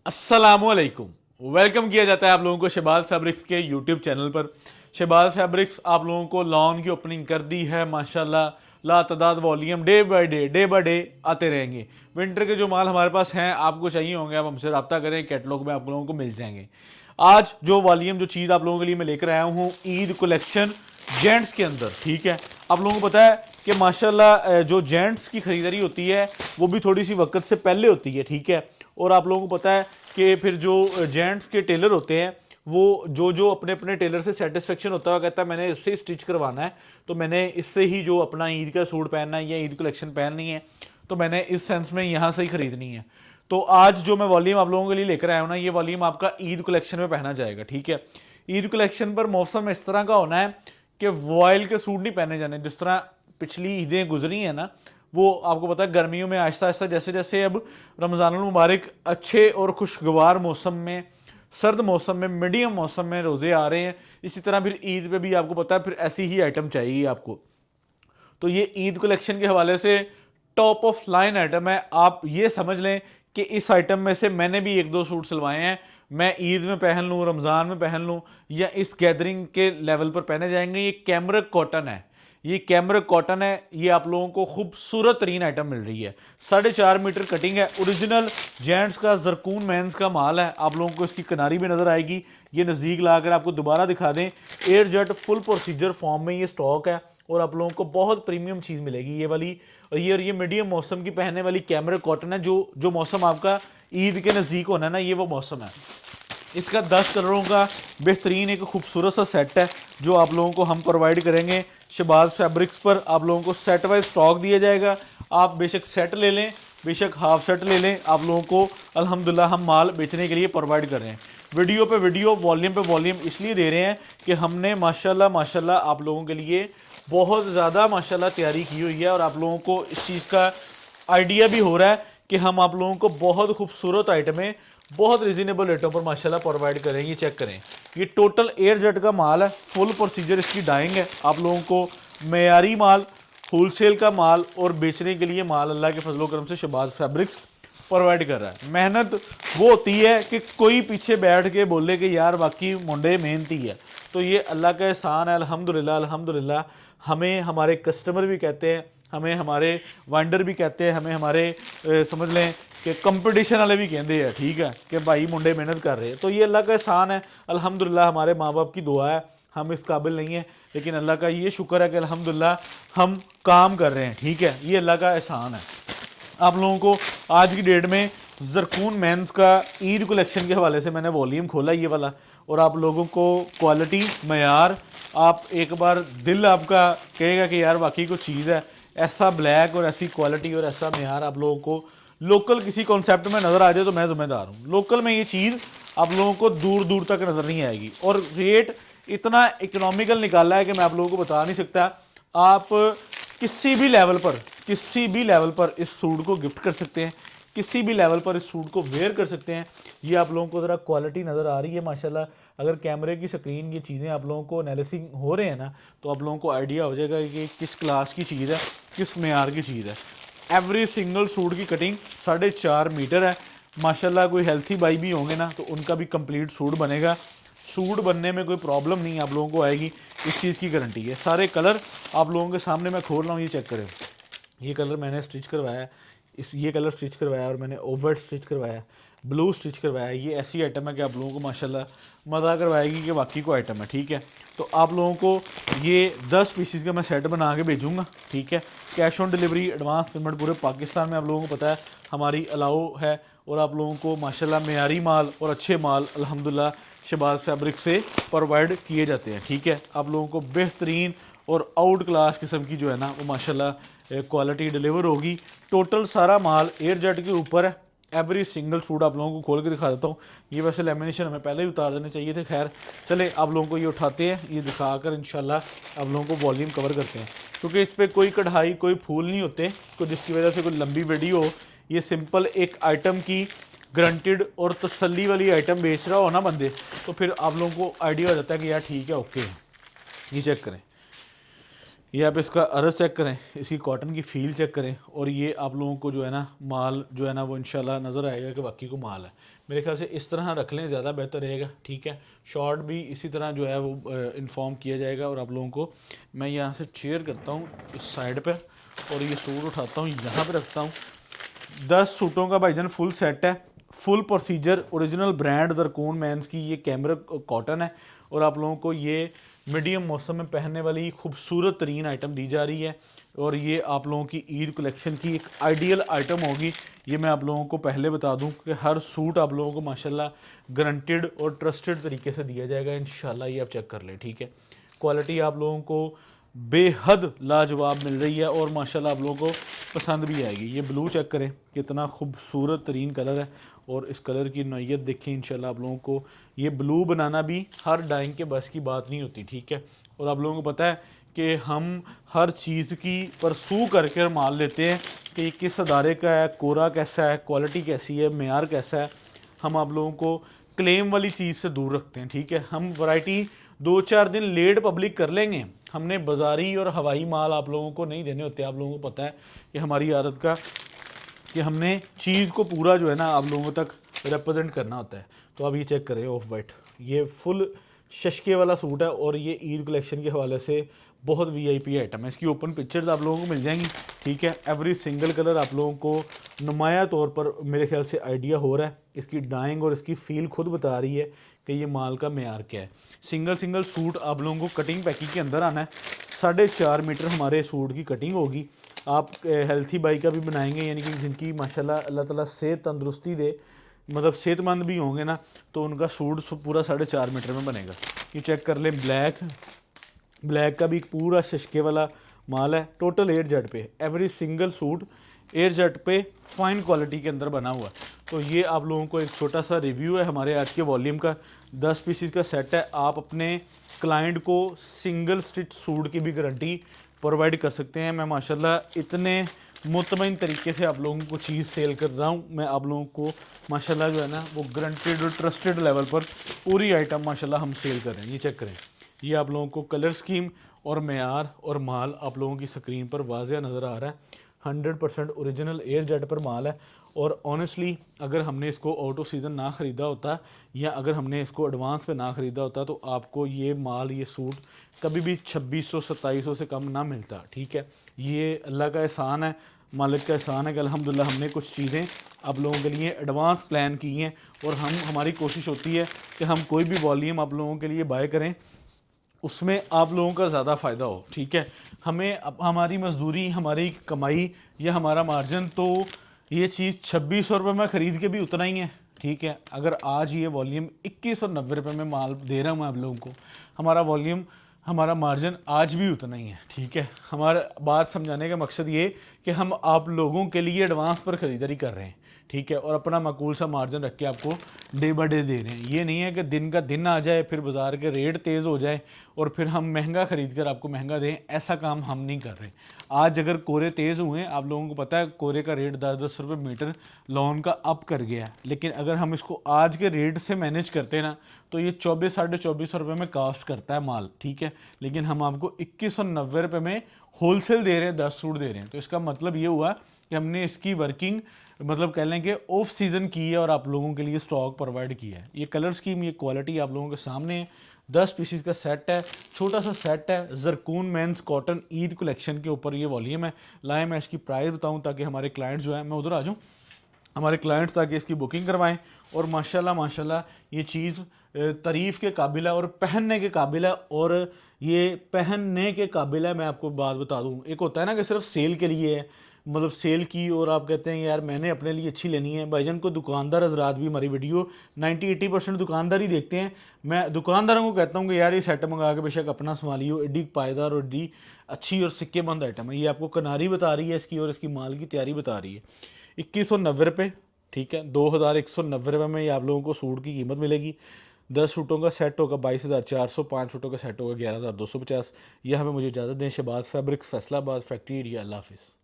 अस्सलामुअलैकुम। वेलकम किया जाता है आप लोगों को शहबाज फैब्रिक्स के यूट्यूब चैनल पर। शहबाज फैब्रिक्स आप लोगों को लॉन की ओपनिंग कर दी है माशाल्लाह। लातादाद वॉल्यूम डे बाय डे आते रहेंगे। विंटर के जो माल हमारे पास हैं आपको चाहिए होंगे, आप हमसे रब्ता करें, कैटलॉग में आप लोगों को मिल जाएंगे। आज जो वॉल्यूम जो चीज़ आप लोगों के लिए मैं लेकर आया हूँ ईद कलेक्शन जेंट्स के अंदर, ठीक है। आप लोगों को पता है कि माशाल्लाह जो जेंट्स की खरीदारी होती है वो भी थोड़ी सी वक्त से पहले होती है, ठीक है। और आप लोगों को पता है कि फिर जो जेंट्स के टेलर होते हैं वो जो जो अपने अपने टेलर से सेटिस्फेक्शन होता है, कहता है मैंने इससे स्टिच करवाना है, तो मैंने इससे ही जो अपना ईद का सूट पहनना है या ईद कलेक्शन पहननी है, तो मैंने इस सेंस में यहाँ से ही खरीदनी है। तो आज जो मैं वॉल्यूम आप लोगों के लिए लेकर आया हूँ ना, ये वॉल्यूम आपका ईद कलेक्शन में पहना जाएगा, ठीक है। ईद कलेक्शन पर मौसम इस तरह का होना है कि वॉयल के सूट नहीं पहने जाने। जिस तरह पिछली ईदें गुजरी हैं ना, वो आपको पता है गर्मियों में आहिस्ता आहिस्ता जैसे जैसे अब रमज़ानुल मुबारक अच्छे और खुशगवार मौसम में, सर्द मौसम में, मीडियम मौसम में रोज़े आ रहे हैं, इसी तरह फिर ईद पे भी आपको पता है फिर ऐसी ही आइटम चाहिए आपको। तो ये ईद कलेक्शन के हवाले से टॉप ऑफ लाइन आइटम है। आप ये समझ लें कि इस आइटम में से मैंने भी एक दो सूट सिलवाए हैं, मैं ईद में पहन लूँ, रमज़ान में पहन लूँ, या इस गैदरिंग के लेवल पर पहने जाएंगे। ये कैमरिक कॉटन है, ये कैमरिक कॉटन है। ये आप लोगों को खूबसूरत तरीन आइटम मिल रही है। 4.5 मीटर कटिंग है, ओरिजिनल जेंट्स का जरकून मेंस का माल है। आप लोगों को इसकी किनारी भी नज़र आएगी। ये नज़दीक ला कर आपको दोबारा दिखा दें, air jet full procedure form में ये स्टॉक है और आप लोगों को बहुत प्रीमियम चीज़ मिलेगी ये वाली। और ये मीडियम मौसम की पहनने वाली कैमरिक कॉटन है। जो मौसम आपका ईद के नज़दीक होना है ना, ये वो मौसम है। इसका 10 कलरों का बेहतरीन एक खूबसूरत सा सेट है जो आप लोगों को हम प्रोवाइड करेंगे। शहबाज फैब्रिक्स पर आप लोगों को सेट वाइज स्टॉक दिया जाएगा। आप बेशक सेट ले लें, बेशक हाफ सेट ले लें, आप लोगों को अल्हम्दुलिल्लाह हम माल बेचने के लिए प्रोवाइड कर रहे हैं। वीडियो पे वीडियो, वॉल्यूम पे वॉल्यूम इसलिए दे रहे हैं कि हमने माशाल्लाह माशाल्लाह आप लोगों के लिए बहुत ज़्यादा माशाल्लाह तैयारी की हुई है और आप लोगों को इस चीज़ का आइडिया भी हो रहा है कि हम आप लोगों को बहुत खूबसूरत आइटमें बहुत रिजनेबल रेटों पर माशाल्लाह प्रोवाइड करें। ये चेक करें, ये टोटल एयर जेट का माल है, फुल प्रोसीजर इसकी डाइंग है। आप लोगों को मेयारी माल, होलसेल का माल और बेचने के लिए माल अल्लाह के फजलो करम से शहबाज फैब्रिक्स प्रोवाइड कर रहा है। मेहनत वो होती है कि कोई पीछे बैठ के बोले कि यार बाकी मुंडे मेहनती है, तो ये अल्लाह का एहसान है। अल्हम्दुलिल्लाह अल्हम्दुलिल्लाह। हमें हमारे कस्टमर भी कहते हैं, हमें हमारे वेंडर भी कहते हैं, हमें हमारे समझ लें कि कंपटीशन वाले भी कहते हैं, ठीक है, कि भाई मुंडे मेहनत कर रहे हैं। तो ये अल्लाह का एहसान है। अल्हम्दुलिल्लाह हमारे माँ बाप की दुआ है, हम इस काबिल नहीं है, लेकिन अल्लाह का ये शुक्र है कि अल्हम्दुलिल्लाह हम काम कर रहे हैं, ठीक है। ये अल्लाह का एहसान है। आप लोगों को आज की डेट में जरकून मेंस का ईद कलेक्शन के हवाले से मैंने वॉल्यूम खोला ये वाला, और आप लोगों को क्वालिटी, मयार, आप एक बार दिल आपका कहेगा कि यार वाकई कोई चीज़ है। ऐसा ब्लैक और ऐसी क्वालिटी और ऐसा मयार आप लोगों को लोकल किसी कॉन्सेप्ट में नज़र आ जाए तो मैं ज़िम्मेदार हूँ। लोकल में ये चीज़ आप लोगों को दूर दूर तक नज़र नहीं आएगी और रेट इतना इकोनॉमिकल निकाला है कि मैं आप लोगों को बता नहीं सकता। आप किसी भी लेवल पर इस सूट को गिफ्ट कर सकते हैं, किसी भी लेवल पर इस सूट को वेयर कर सकते हैं। ये आप लोगों को ज़रा क्वालिटी नज़र आ रही है माशाल्लाह। अगर कैमरे की स्क्रीन ये चीज़ें आप लोगों को एनालिसिंग हो रहे हैं ना, तो आप लोगों को आइडिया हो जाएगा कि किस क्लास की चीज़ है, किस मेयार की चीज़ है। एवरी सिंगल सूट की कटिंग 4.5 मीटर है माशाल्लाह। कोई हेल्थी बाई भी होंगे ना तो उनका भी कंप्लीट सूट बनेगा। सूट बनने में कोई प्रॉब्लम नहीं आप लोगों को आएगी, इस चीज़ की गारंटी है। सारे कलर आप लोगों के सामने मैं खोल रहा हूँ, ये चेक करें। ये कलर मैंने स्टिच करवाया, ये कलर स्टिच करवाया और मैंने ओवर स्टिच करवाया, ब्लू स्टिच करवाया। ये ऐसी आइटम है कि आप लोगों को माशाल्लाह मज़ा करवाएगी कि बाकी को आइटम है, ठीक है। तो आप लोगों को ये 10 पीसीस का मैं सेट बना के भेजूँगा, ठीक है। Cash on delivery, advance payment पूरे पाकिस्तान में आप लोगों को पता है हमारी अलाउ है। और आप लोगों को माशाल्लाह मेयारी माल और अच्छे माल अल्हम्दुलिल्लाह शहबाज फैब्रिक से प्रोवाइड किए जाते हैं, ठीक है। आप लोगों को बेहतरीन और आउट क्लास किस्म की जो है ना वो माशाल्लाह क्वालिटी डिलीवर होगी। टोटल सारा माल एयर जेट के ऊपर है। एवरी सिंगल सूट आप लोगों को खोल के दिखा देता हूँ। ये वैसे लेमिनेशन हमें पहले ही उतार देने चाहिए थे, खैर चले आप लोगों को ये उठाते हैं, ये दिखाकर इंशाल्लाह आप लोगों को वॉल्यूम कवर करते हैं। क्योंकि इस पर कोई कढ़ाई, कोई फूल नहीं होते, तो जिसकी वजह से कोई लंबी वीडियो, ये सिंपल एक आइटम की ग्रंटेड और तसल्ली वाली आइटम बेच रहा हो ना बंदे, तो फिर आप लोगों को आइडिया हो जाता है कि यार ठीक है, ओके। ये चेक करें, ये आप इसका अर्ज चेक करें, इसकी कॉटन की फील चेक करें, और ये आप लोगों को जो है ना माल जो है ना वो इंशाल्लाह नज़र आएगा कि बाकी को माल है। मेरे ख्याल से इस तरह रख लें ज़्यादा बेहतर रहेगा, ठीक है। शॉर्ट भी इसी तरह जो है वो इन्फॉर्म किया जाएगा। और आप लोगों को मैं यहाँ से चेयर करता हूँ इस साइड पर, और ये सूट उठाता हूँ यहाँ पर रखता हूँ। 10 सूटों का भाईजान फुल सेट है, full procedure, original brand Zarkoon mens की ये कैमरिक कॉटन है। और आप लोगों को ये मीडियम मौसम में पहनने वाली खूबसूरत तरीन आइटम दी जा रही है, और ये आप लोगों की ईद कलेक्शन की एक आइडियल आइटम होगी। ये मैं आप लोगों को पहले बता दूं कि हर सूट आप लोगों को माशाल्लाह गारंटेड और ट्रस्टेड तरीके से दिया जाएगा इंशाल्लाह। ये आप चेक कर लें, ठीक है। क्वालिटी आप लोगों को बेहद लाजवाब मिल रही है, और माशाल्लाह आप लोगों को पसंद भी आएगी। ये ब्लू चेक करें, कितना खूबसूरत तरीन कलर है, और इस कलर की नौइयत देखें इंशाल्लाह। आप लोगों को ये ब्लू बनाना भी हर डाइंग के बस की बात नहीं होती, ठीक है। और आप लोगों को पता है कि हम हर चीज़ की परसू करके माल लेते हैं कि ये किस अदारे का है, कोरा कैसा है, क्वालिटी कैसी है, मेयार कैसा है। हम आप लोगों को क्लेम वाली चीज़ से दूर रखते हैं, ठीक है। हम वैरायटी 2-4 दिन लेट पब्लिक कर लेंगे, हमने बाजारी और हवाई माल आप लोगों को नहीं देने होते। आप लोगों को पता है कि हमारी आदत का कि हमने चीज़ को पूरा जो है ना आप लोगों तक रिप्रेजेंट करना होता है। तो आप ये चेक करें, ऑफ वाइट, ये फुल शशके वाला सूट है, और ये ईद कलेक्शन के हवाले से बहुत वीआईपी आइटम है। इसकी ओपन पिक्चर्स आप लोगों को मिल जाएंगी, ठीक है। एवरी सिंगल कलर आप लोगों को नुमाया तौर पर मेरे ख्याल से आइडिया हो रहा है। इसकी डाइंग और इसकी फील खुद बता रही है कि ये माल का मेयार क्या है। सिंगल सिंगल सूट आप लोगों को कटिंग पैकिंग के अंदर आना है। 4.5 मीटर हमारे सूट की कटिंग होगी। आप हेल्थी बाई का भी बनाएंगे, यानी कि जिनकी माशाल्लाह अल्लाह ताला सेहत तंदुरुस्ती दे, मतलब सेहतमंद भी होंगे ना, तो उनका सूट पूरा 4.5 मीटर में बनेगा। ये चेक कर लें, ब्लैक का भी पूरा शशके वाला माल है। टोटल 8 जट पे, एवरी सिंगल सूट 8 जट पे फाइन क्वालिटी के अंदर बना हुआ। तो ये आप लोगों को एक छोटा सा रिव्यू है हमारे आज के वॉल्यूम का। 10 पीसीस का सेट है। आप अपने क्लाइंट को सिंगल स्टिच सूट की भी गारंटी प्रोवाइड कर सकते हैं। मैं माशाल्लाह इतने मुतमईन तरीके से आप लोगों को चीज़ सेल कर रहा हूँ। मैं आप लोगों को माशाल्लाह जो है ना वो गारंटेड और ट्रस्टेड लेवल पर पूरी आइटम माशाल्लाह हम सेल कर रहे हैं। ये चेक करें, ये आप लोगों को कलर स्कीम और मेयार और माल आप लोगों की स्क्रीन पर वाज़िया नज़र आ रहा है। 100% ओरिजिनल एयर जेट पर माल है। और ऑनेस्टली अगर हमने इसको आउट ऑफ सीज़न ना ख़रीदा होता, या अगर हमने इसको एडवांस पे ना ख़रीदा होता, तो आपको ये माल, ये सूट कभी भी 2600-2700 से कम ना मिलता, ठीक है। ये अल्लाह का एहसान है, मालिक का एहसान है कि अल्हम्दुलिल्लाह हमने कुछ चीज़ें आप लोगों के लिए एडवांस प्लान की हैं। और हमारी कोशिश होती है कि हम कोई भी वॉल्यूम आप लोगों के लिए बाय करें, उसमें आप लोगों का ज़्यादा फ़ायदा हो, ठीक है। हमें हमारी मजदूरी, हमारी कमाई या हमारा मार्जिन, तो ये चीज़ 2600 रुपये में ख़रीद के भी उतना ही है, ठीक है। अगर आज ये वॉल्यूम 2190 रुपये में माल दे रहा हूँ मैं आप लोगों को, हमारा वॉल्यूम, हमारा मार्जिन आज भी उतना ही है, ठीक है। हमारा बात समझाने का मकसद ये कि हम आप लोगों के लिए एडवांस पर ख़रीदारी कर रहे हैं, ठीक है, और अपना माकूल सा मार्जिन रख के आपको डे बाय डे दे रहे हैं। ये नहीं है कि दिन का दिन आ जाए, फिर बाज़ार के रेट तेज़ हो जाए और फिर हम महंगा ख़रीद कर आपको महंगा दें। ऐसा काम हम नहीं कर रहे। आज अगर कोरे तेज़ हुए, आप लोगों को पता है कोरे का रेट 10-10 रुपये मीटर लॉन का अप कर गया है, लेकिन अगर हम इसको आज के रेट से मैनेज करते हैं ना, तो ये 2400-2450 रुपये में कास्ट करता है माल, ठीक है। लेकिन हम आपको 2190 रुपये में होलसेल दे रहे हैं, 10 सूट दे रहे हैं। तो इसका मतलब ये हुआ कि हमने इसकी वर्किंग, मतलब कह लें कि ऑफ सीज़न की है और आप लोगों के लिए स्टॉक प्रोवाइड किया है। ये कलर स्कीम, ये क्वालिटी आप लोगों के सामने है। 10 पीसीस का सेट है, छोटा सा सेट है। ज़रकून मेंस कॉटन ईद कलेक्शन के ऊपर ये वॉल्यूम है। लाए मैं इसकी प्राइस बताऊं ताकि हमारे क्लाइंट्स जो है, मैं उधर आ जाऊँ, हमारे क्लाइंट्स ताकि इसकी बुकिंग करवाएं। और माशाल्लाह ये चीज़ तारीफ़ के काबिल है और पहनने के काबिल है, और ये पहनने के काबिल है। मैं आपको बात बता दूं, एक होता है ना कि सिर्फ सेल के लिए है, मतलब सेल की, और आप कहते हैं यार मैंने अपने लिए अच्छी लेनी है। भाईजान को दुकानदार हजरात भी हमारी वीडियो 90-80% दुकानदार ही देखते हैं। मैं दुकानदारों को कहता हूँ कि यार ये सेट मंगा के बेशक अपना संभालियो, एडी पायदार और एडी अच्छी और सिक्केबंद आइटम है। ये आपको कनारी बता रही है इसकी, और इसकी माल की तैयारी बता रही है। 2190 रुपये, ठीक है। 2190 रुपये में ये आप लोगों को सूट की कीमत मिलेगी। 10 सूटों का सेट होगा 22,400, 5 सूटों का सेट होगा 11,250। यह हमें मुझे इजाज़त दें। Shahbaz fabrics, Faisalabad factory area. Allah हाफिज़।